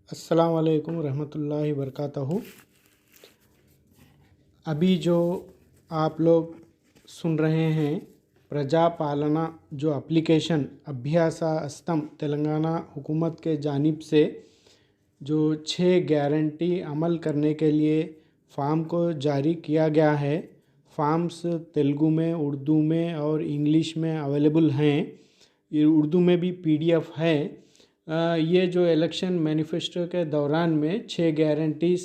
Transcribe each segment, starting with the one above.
अस्सलाम वालेकुम रहमतुल्लाहि वबरकातुहू। अभी जो आप लोग सुन रहे हैं प्रजा पालना जो एप्लीकेशन अभ्यासा अस्तम तेलंगाना हुकूमत के जानिब से जो 6 गारंटी अमल करने के लिए फ़ार्म को जारी किया गया है। फ़ार्म्स तेलुगु में, उर्दू में और इंग्लिश में अवेलेबल हैं। ये उर्दू में भी पीडीएफ है। ये जो इलेक्शन मैनिफेस्टो के दौरान में 6 गारंटीज़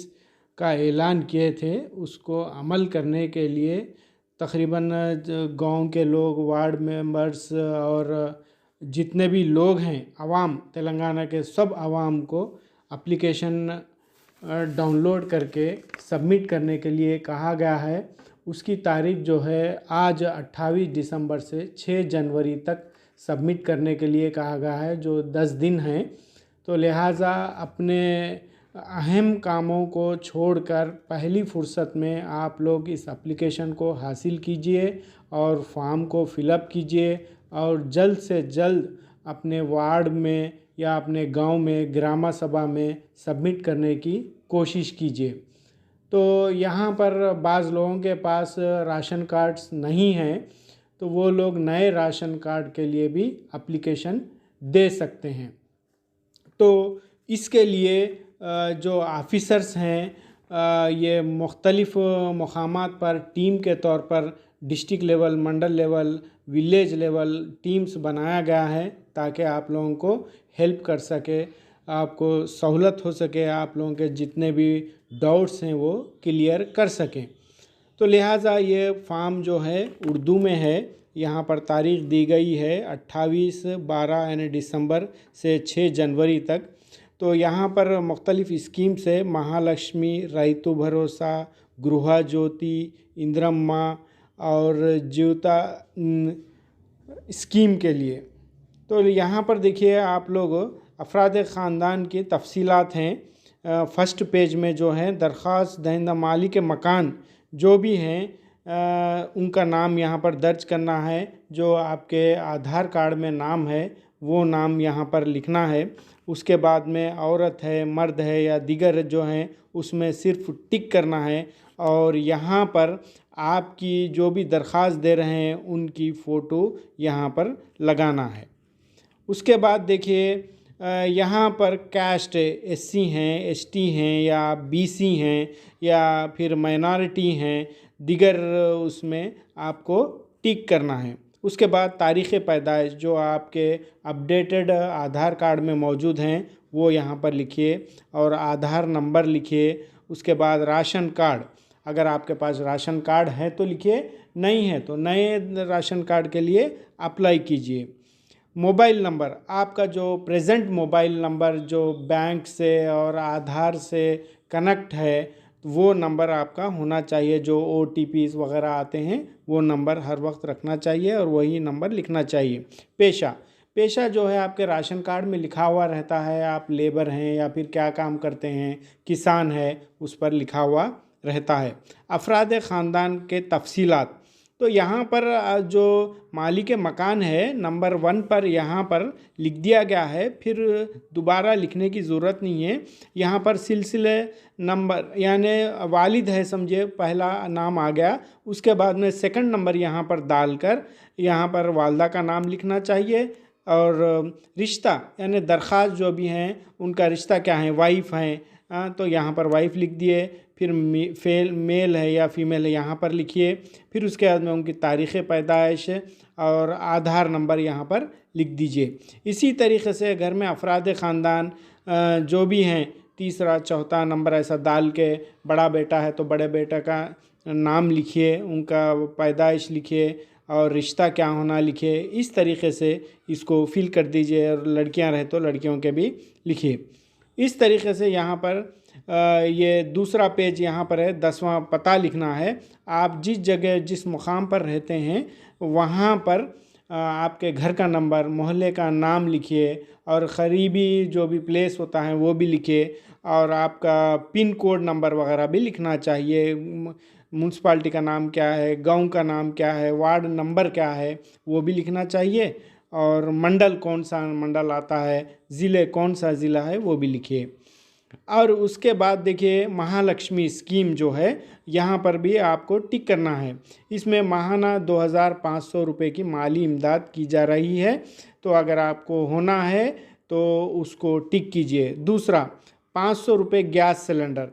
का ऐलान किए थे, उसको अमल करने के लिए तकरीबन गांव के लोग, वार्ड मेंबर्स और जितने भी लोग हैं आवाम, तेलंगाना के सब आवाम को एप्लीकेशन डाउनलोड करके सबमिट करने के लिए कहा गया है। उसकी तारीख जो है आज 28 दिसंबर से 6 जनवरी तक सबमिट करने के लिए कहा गया है, जो 10 दिन हैं। तो लिहाजा अपने अहम कामों को छोड़कर पहली फुर्सत में आप लोग इस एप्लीकेशन को हासिल कीजिए और फॉर्म को फिलअप कीजिए और जल्द से जल्द अपने वार्ड में या अपने गांव में ग्राम सभा में सबमिट करने की कोशिश कीजिए। तो यहाँ पर बाज़ लोगों के पास राशन कार्ड्स नहीं हैं, तो वो लोग नए राशन कार्ड के लिए भी एप्लीकेशन दे सकते हैं। तो इसके लिए जो ऑफिसर्स हैं ये मुख्तलिफ़ मकामात पर टीम के तौर पर डिस्ट्रिक्ट लेवल, मंडल लेवल, विलेज लेवल टीम्स बनाया गया है ताकि आप लोगों को हेल्प कर सके, आपको सहूलत हो सके, आप लोगों के जितने भी डाउट्स हैं वो क्लियर कर सकें। तो लिहाजा ये फॉर्म जो है उर्दू में है। यहाँ पर तारीख़ दी गई है 28-12 यानी दिसंबर से 6 जनवरी तक। तो यहाँ पर मुख्तलिफ़ स्कीम से महालक्ष्मी, रैतु भरोसा, गृह ज्योति, इंद्रम्मा और जीवता स्कीम के लिए। तो यहाँ पर देखिए आप लोग अफराद ख़ानदान की तफसीलात हैं। फ़र्स्ट पेज में जो है दरख्वास्त दहिंदा मालिक मकान जो भी हैं उनका नाम यहाँ पर दर्ज करना है। जो आपके आधार कार्ड में नाम है वो नाम यहाँ पर लिखना है। उसके बाद में औरत है, मर्द है या दिगर जो हैं उसमें सिर्फ टिक करना है और यहाँ पर आपकी जो भी दरख्वास्त दे रहे हैं उनकी फ़ोटो यहाँ पर लगाना है। उसके बाद देखिए यहाँ पर कास्ट एससी हैं, एसटी हैं या बीसी हैं या फिर माइनॉरिटी हैं, दिगर उसमें आपको टिक करना है। उसके बाद तारीख़ पैदाइश जो आपके अपडेटेड आधार कार्ड में मौजूद हैं वो यहाँ पर लिखिए और आधार नंबर लिखिए। उसके बाद राशन कार्ड, अगर आपके पास राशन कार्ड है तो लिखिए, नहीं है तो नए राशन कार्ड के लिए अप्लाई कीजिए। मोबाइल नंबर, आपका जो प्रेजेंट मोबाइल नंबर जो बैंक से और आधार से कनेक्ट है वो नंबर आपका होना चाहिए। जो OTPs वगैरह आते हैं वो नंबर हर वक्त रखना चाहिए और वही नंबर लिखना चाहिए। पेशा जो है आपके राशन कार्ड में लिखा हुआ रहता है, आप लेबर हैं या फिर क्या काम करते हैं, किसान है, उस पर लिखा हुआ रहता है। अफराद ख़ानदान के तफसीलात, तो यहाँ पर जो मालिक मकान है नंबर 1 पर यहाँ पर लिख दिया गया है, फिर दोबारा लिखने की ज़रूरत नहीं है। यहाँ पर सिलसिले नंबर यानी वालिद है समझिए, पहला नाम आ गया, उसके बाद में सेकंड नंबर यहाँ पर डालकर यहाँ पर वालदा का नाम लिखना चाहिए और रिश्ता यानी दरख्वास्त जो भी हैं उनका रिश्ता क्या है, वाइफ हैं तो यहाँ पर वाइफ लिख दिए। फिर मेल है या फीमेल है यहाँ पर लिखिए। फिर उसके बाद में उनकी तारीख़ पैदाइश और आधार नंबर यहाँ पर लिख दीजिए। इसी तरीक़े से घर में अफराद ख़ानदान जो भी हैं तीसरा चौथा नंबर ऐसा डाल के, बड़ा बेटा है तो बड़े बेटा का नाम लिखिए, उनका पैदाइश लिखिए और रिश्ता क्या होना लिखिए। इस तरीक़े से इसको फिल कर दीजिए और लड़कियां रहे तो लड़कियों के भी लिखिए। इस तरीक़े से यहाँ पर ये दूसरा पेज यहाँ पर है, 10वां पता लिखना है। आप जिस जगह जिस मुकाम पर रहते हैं वहाँ पर आपके घर का नंबर, मोहल्ले का नाम लिखिए और क़रीबी जो भी प्लेस होता है वो भी लिखिए और आपका पिन कोड नंबर वगैरह भी लिखना चाहिए। म्यूनसिपाल्टी का नाम क्या है, गांव का नाम क्या है, वार्ड नंबर क्या है वो भी लिखना चाहिए और मंडल कौन सा मंडल आता है, ज़िले कौन सा ज़िला है वो भी लिखिए। और उसके बाद देखिए महालक्ष्मी स्कीम जो है, यहाँ पर भी आपको टिक करना है। इसमें माहाना 2,500 रुपये की माली इमदाद की जा रही है, तो अगर आपको होना है तो उसको टिक कीजिए। दूसरा, 500 रुपये गैस सिलेंडर।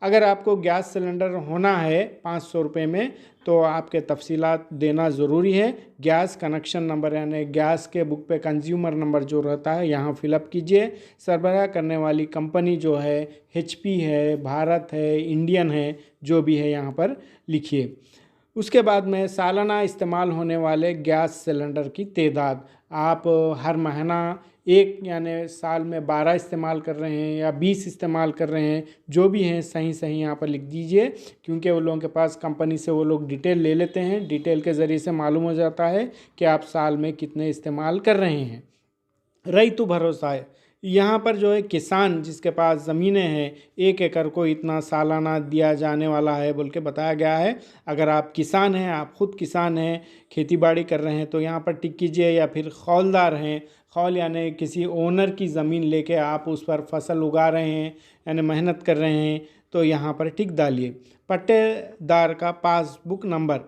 अगर आपको गैस सिलेंडर होना है 500 रुपये में, तो आपके तफसीलात देना ज़रूरी है। गैस कनेक्शन नंबर यानी गैस के बुक पे कंज्यूमर नंबर जो रहता है यहाँ फिलअप कीजिए। सरबराह करने वाली कंपनी जो है HP है, भारत है, इंडियन है, जो भी है यहाँ पर लिखिए। उसके बाद में सालाना इस्तेमाल होने वाले गैस सिलेंडर की तादाद, आप हर महीना एक यानी साल में 12 इस्तेमाल कर रहे हैं या 20 इस्तेमाल कर रहे हैं, जो भी हैं सही सही यहाँ पर लिख दीजिए, क्योंकि वो लोगों के पास कंपनी से वो लोग डिटेल ले लेते हैं। डिटेल के ज़रिए से मालूम हो जाता है कि आप साल में कितने इस्तेमाल कर रहे हैं। रईतु भरोसा है, यहाँ पर जो है किसान जिसके पास ज़मीनें हैं 1 एकड़ को इतना सालाना दिया जाने वाला है बोल के बताया गया है। अगर आप किसान हैं, आप ख़ुद किसान हैं, खेती बाड़ी कर रहे हैं, तो यहाँ पर टिक कीजिए। या फिर खौलदार हैं, खौल यानी किसी ओनर की ज़मीन लेके आप उस पर फसल उगा रहे हैं यानी मेहनत कर रहे हैं, तो यहाँ पर टिक डालिए। पट्टेदार का पासबुक नंबर,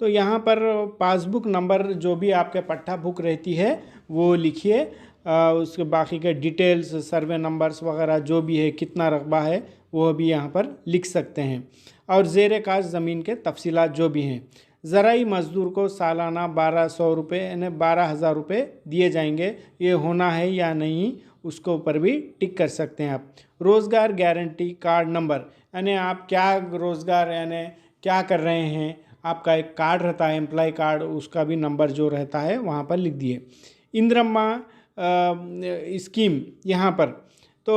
तो यहाँ पर पासबुक नंबर जो भी आपके पट्टा बुक रहती है वो लिखिए। उसके बाकी के डिटेल्स, सर्वे नंबर्स वगैरह जो भी है, कितना रकबा है, वो भी यहाँ पर लिख सकते हैं। और ज़ेर काश ज़मीन के तफसीलात जो भी हैं। ज़राई मज़दूर को सालाना 1,200 रुपये यानी 12,000 रुपये दिए जाएंगे, ये होना है या नहीं, उसके ऊपर भी टिक कर सकते हैं आप। रोज़गार गारंटी कार्ड नंबर, यानी आप क्या रोज़गार यानी क्या कर रहे हैं, आपका एक कार्ड रहता है एम्प्लॉय कार्ड, उसका भी नंबर जो रहता है वहाँ पर लिख दिए। इंदिरम्मा स्कीम, यहाँ पर तो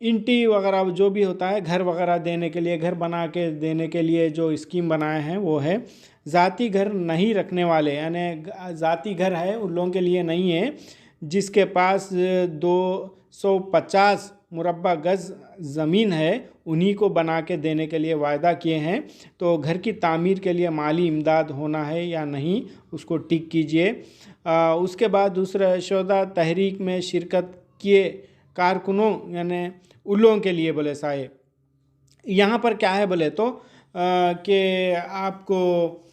इंटी वगैरह जो भी होता है घर वगैरह देने के लिए, घर बना के देने के लिए जो स्कीम बनाए हैं वो है। ज़ाती घर नहीं रखने वाले यानी ज़ाती घर है उन लोगों के लिए नहीं है, जिसके पास 250 मुरब्बा गज़ ज़मीन है उन्हीं को बना के देने के लिए वायदा किए हैं। तो घर की तामीर के लिए माली इमदाद होना है या नहीं, उसको टिक कीजिए। उसके बाद दूसरा, शोधा तहरीक में शिरकत किए कारकुनों यानी उन लोगों के लिए बोले साहे, यहाँ पर क्या है बोले तो कि आपको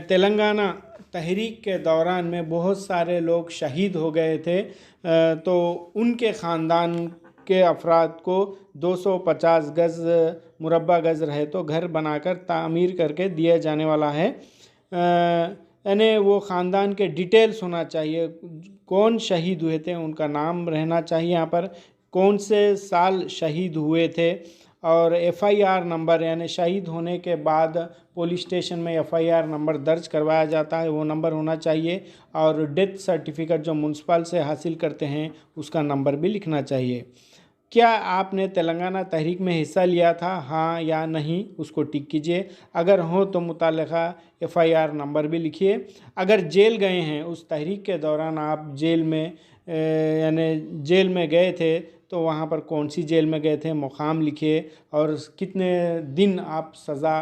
तेलंगाना तहरीक के दौरान में बहुत सारे लोग शहीद हो गए थे, तो उनके ख़ानदान के अफराद को 250 गज़ मुरब्बा गज़ रहे तो घर बनाकर तामीर करके दिया जाने वाला है। यानी वो ख़ानदान के डिटेल्स होना चाहिए, कौन शहीद हुए थे उनका नाम रहना चाहिए, यहाँ पर कौन से साल शहीद हुए थे, और FIR नंबर यानी शहीद होने के बाद पुलिस स्टेशन में FIR नंबर दर्ज करवाया जाता है वो नंबर होना चाहिए। और डेथ सर्टिफिकेट जो म्यूनसिपल से हासिल करते हैं उसका नंबर भी लिखना चाहिए। क्या आपने तेलंगाना तहरीक में हिस्सा लिया था, हाँ या नहीं, उसको टिक कीजिए। अगर हो तो मुताल्लिक़ा FIR नंबर भी लिखिए। अगर जेल गए हैं, उस तहरीक के दौरान आप जेल में यानी जेल में गए थे, तो वहाँ पर कौन सी जेल में गए थे मुकाम लिखिए, और कितने दिन आप सज़ा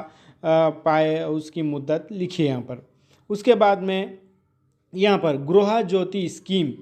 पाए उसकी मुद्दत लिखिए यहाँ पर। उसके बाद में यहाँ पर गृह ज्योति स्कीम,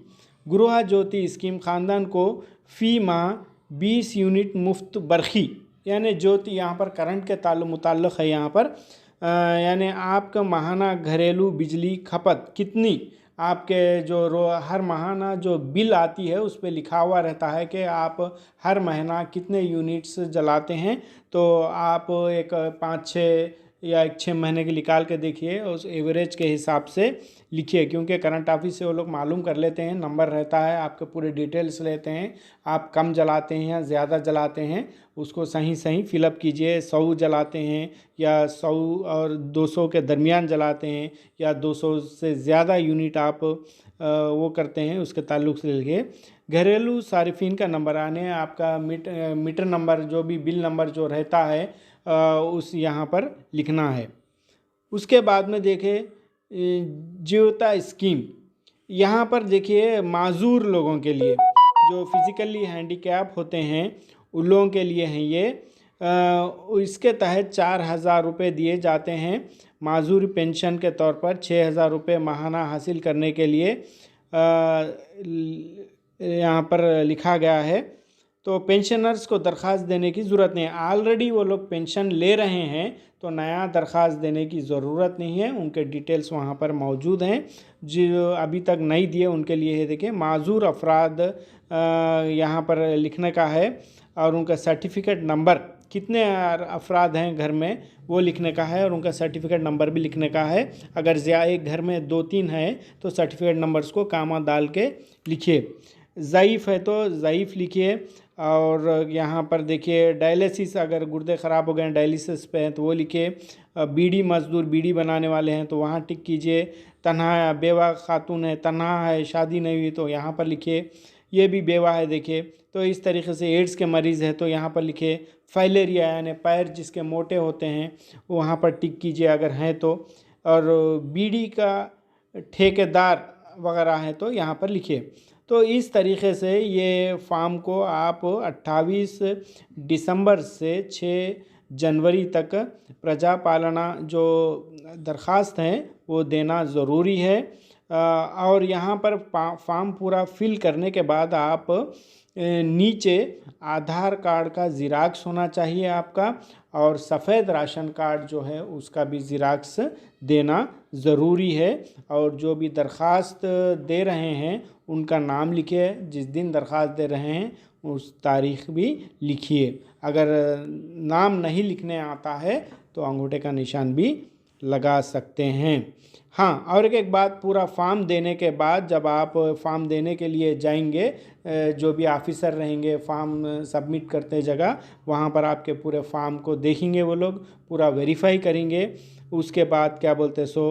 गृह ज्योति स्कीम ख़ानदान को फ़ी माह 20 यूनिट मुफ्त बरखी यानी ज्योति, यहाँ पर करंट के मुताल्लिक़ है यहाँ पर, यानी आपका माहाना घरेलू बिजली खपत कितनी, आपके जो हर माहाना जो बिल आती है उस पर लिखा हुआ रहता है कि आप हर महीना कितने यूनिट्स जलाते हैं। तो आप एक 5-6 या 6 महीने की निकाल के देखिए, उस एवरेज के हिसाब से लिखिए, क्योंकि करंट ऑफिस से वो लोग मालूम कर लेते हैं, नंबर रहता है, आपके पूरे डिटेल्स लेते हैं, आप कम जलाते हैं या ज़्यादा जलाते हैं उसको सही सही फिलअप कीजिए। 100 जलाते हैं या 100 और 200 के दरमियान जलाते हैं या 200 से ज़्यादा यूनिट आप वो करते हैं, उसके ताल्लुक़ से लिखिए। घरेलू सारिफिन का नंबर आने आपका मीटर नंबर जो भी बिल नंबर जो रहता है उस यहाँ पर लिखना है। उसके बाद में देखिए जीवता स्कीम, यहाँ पर देखिए माजूर लोगों के लिए जो फिज़िकली हैंडीकैप होते हैं उन लोगों के लिए हैं ये। इसके तहत 4,000 रुपये दिए जाते हैं माजूर पेंशन के तौर पर। 6,000 रुपये माहाना हासिल करने के लिए यहाँ पर लिखा गया है तो पेंशनर्स को दरख्वास्त देने की ज़रूरत नहीं है, ऑलरेडी वो लोग पेंशन ले रहे हैं तो नया दरख्वास्त देने की ज़रूरत नहीं है। उनके डिटेल्स वहाँ पर मौजूद हैं। जो अभी तक नहीं दिए उनके लिए है, देखिए माजूर अफराद यहाँ पर लिखने का है और उनका सर्टिफिकेट नंबर, कितने अफराद हैं घर में वो लिखने का है और उनका सर्टिफिकेट नंबर भी लिखने का है। अगर एक घर में 2-3 है तो सर्टिफिकेट नंबर्स को कामा डाल के लिखिए। ज़ईफ़ है तो ज़ईफ़ लिखिए। और यहाँ पर देखिए डायलिसिस, अगर गुर्दे ख़राब हो गए हैं डायलिसिस पे हैं तो वो लिखिए। बीड़ी मज़दूर, बीड़ी बनाने वाले हैं तो वहाँ टिक कीजिए। तन्हा बेवा खातून है, तन्हा है, शादी नहीं हुई तो यहाँ पर लिखिए, ये भी बेवा है देखिए। तो इस तरीके से एड्स के मरीज़ है तो यहाँ पर लिखिए। फाइलेरिया यानी पैर जिसके मोटे होते हैं वहाँ पर टिक कीजिए अगर हैं तो। और बीड़ी का ठेकेदार वगैरह है तो यहाँ पर लिखिए। तो इस तरीके से ये फॉर्म को आप 28 दिसंबर से 6 जनवरी तक प्रजा पालना जो दरख्वास्त हैं वो देना ज़रूरी है। और यहाँ पर फॉर्म पूरा फिल करने के बाद आप नीचे आधार कार्ड का ज़िराक्स होना चाहिए आपका, और सफ़ेद राशन कार्ड जो है उसका भी ज़िराक्स देना ज़रूरी है। और जो भी दरख्वास्त दे रहे हैं उनका नाम लिखिए, जिस दिन दरख्वास्त दे रहे हैं उस तारीख़ भी लिखिए। अगर नाम नहीं लिखने आता है तो अंगूठे का निशान भी लगा सकते हैं। हाँ, और एक बात, पूरा फॉर्म देने के बाद जब आप फॉर्म देने के लिए जाएंगे, जो भी ऑफिसर रहेंगे फॉर्म सबमिट करते जगह, वहाँ पर आपके पूरे फॉर्म को देखेंगे वो लोग, पूरा वेरीफाई करेंगे। उसके बाद क्या बोलते सो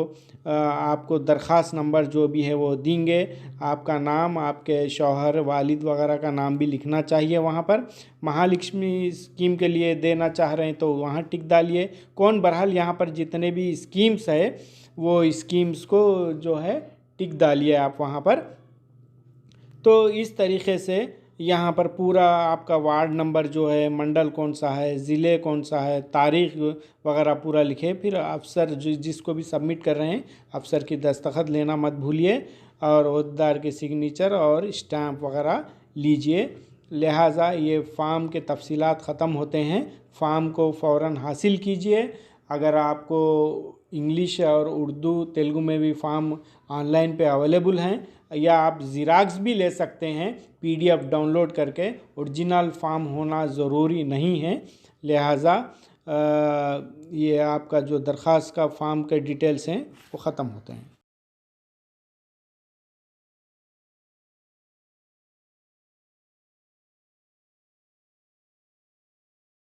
आपको दरख्वास्त नंबर जो भी है वो देंगे। आपका नाम, आपके शौहर, वालिद वगैरह का नाम भी लिखना चाहिए वहाँ पर। महालक्ष्मी स्कीम के लिए देना चाह रहे हैं तो वहाँ टिक डालिए। कौन बहरहाल यहाँ पर जितने भी स्कीम्स है वो स्कीम्स को जो है टिक डालिए आप वहाँ पर। तो इस तरीके से यहाँ पर पूरा आपका वार्ड नंबर जो है, मंडल कौन सा है, ज़िले कौन सा है, तारीख़ वगैरह पूरा लिखे। फिर अफसर जिसको भी सबमिट कर रहे हैं अफसर की दस्तखत लेना मत भूलिए, और ओहदेदार के सिग्नेचर और स्टैम्प वगैरह लीजिए। लिहाजा ये फ़ॉर्म के तफसीलात ख़त्म होते हैं। फ़ॉर्म को फ़ौरन हासिल कीजिए। अगर आपको इंग्लिश और उर्दू तेलुगु में भी फ़ॉर्म ऑनलाइन पे अवेलेबल हैं, या आप ज़िराक्स भी ले सकते हैं PDF डाउनलोड करके। ओरिजिनल फ़ॉर्म होना ज़रूरी नहीं है। लिहाजा ये आपका जो दरख्वास्त का फ़ॉर्म के डिटेल्स हैं वो ख़त्म होते हैं।